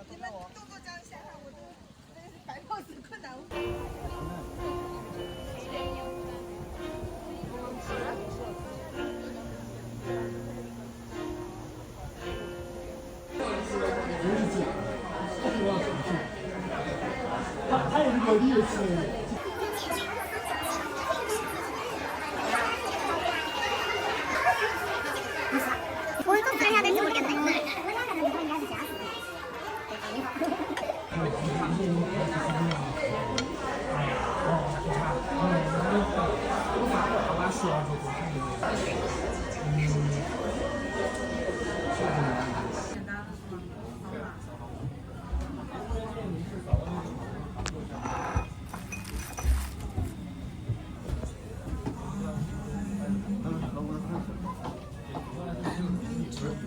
你们动作这样下来，我都白 pose 困难。他有个历史。 뭘 꼭 해야 될지 모르겠네.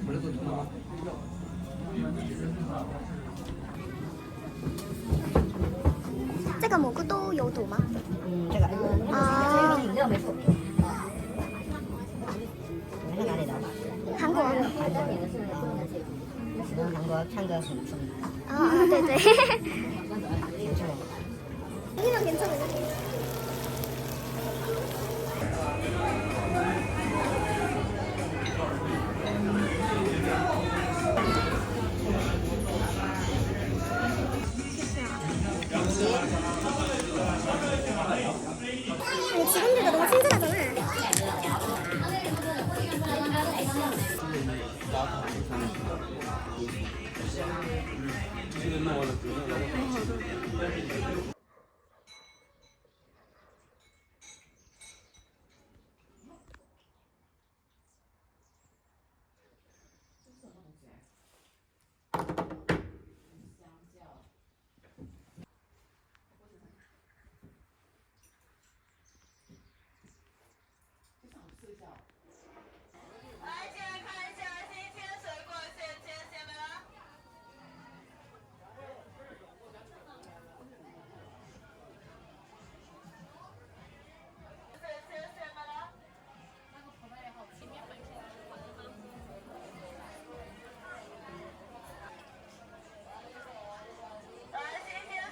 그래도 这个蘑菇都有毒吗？这个啊，饮料没错。你们是哪里的？韩国。韩国唱歌很出名。啊，对对。挺出名。 여기는 괜찮아요. 아니, 직원들도 너무 친절하잖아.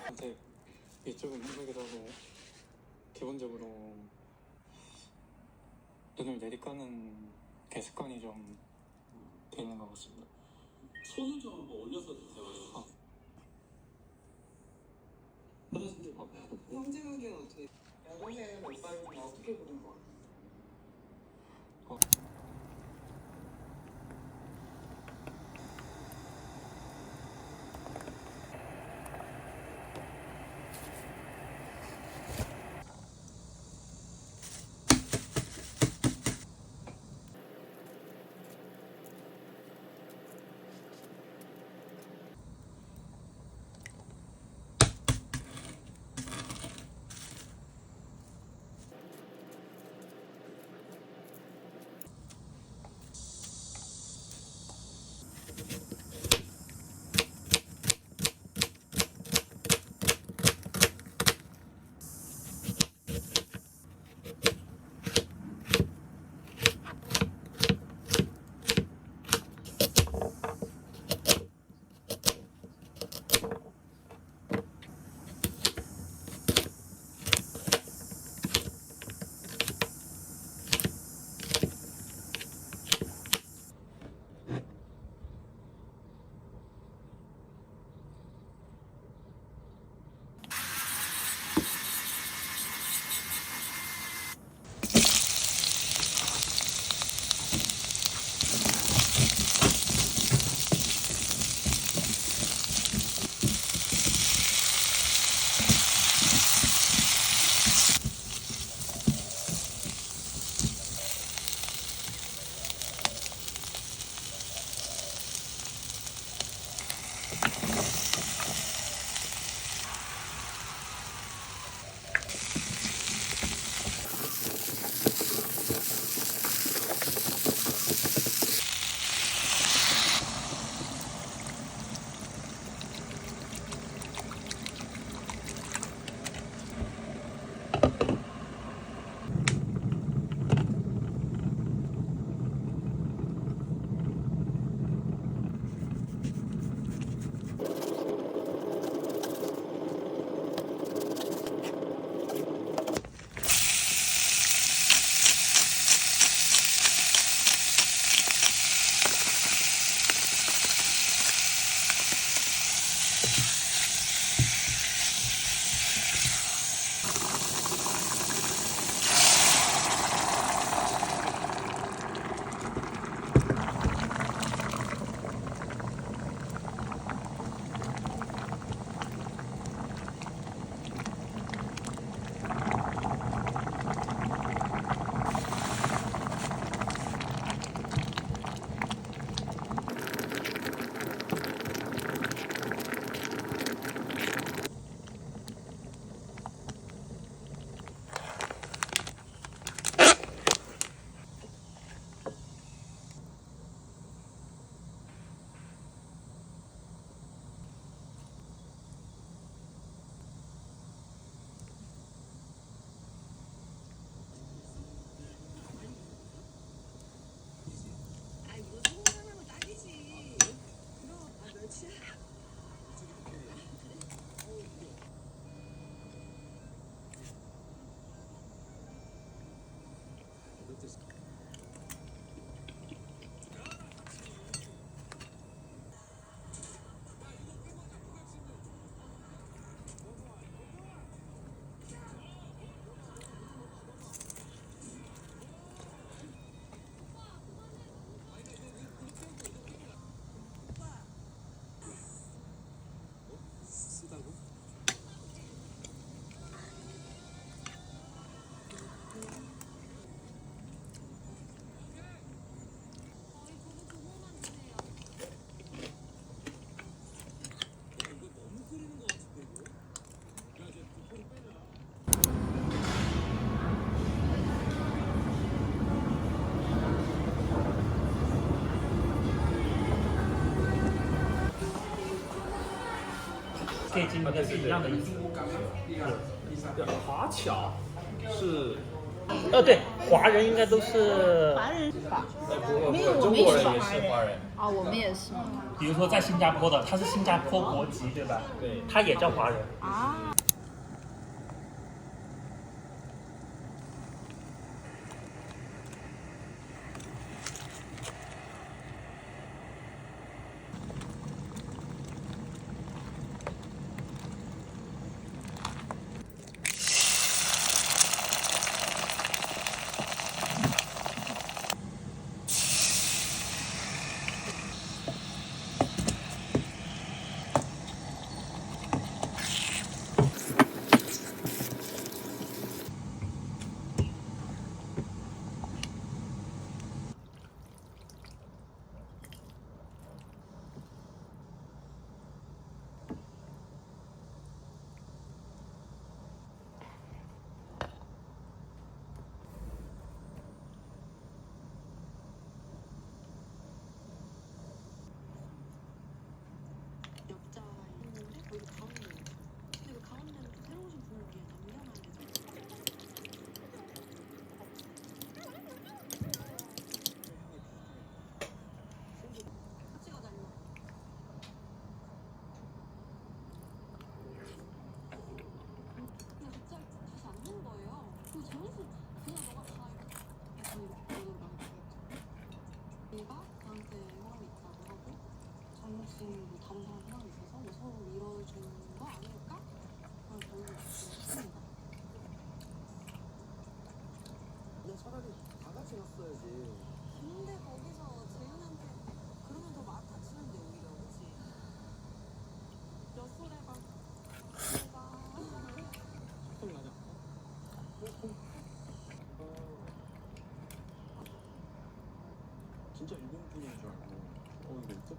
근데 이쪽은 힘들기도 하고 기본적으로 눈을 내리까는 게 습관이 좀 돼 있는 것 같습니다. 손을 좀 한번 올려서 드세요. 성진욱이는 어떻게? 여동생 오빠를 좀 어떻게 부른 거야? 可以进，应该是一样的意思。华侨是对，华人应该都是，华人是吧？没有，中国人也是华人。啊，我们也是比如说在新加坡的，他是新加坡国籍，对吧？对，他也叫华人。啊。차라리 다 같이 갔어야지. 근데 거기서 재윤한테 그러면 더 마음 다치는데 오히려 그치? 몇 솔에 막 진짜 유명분인 줄 알고. 이거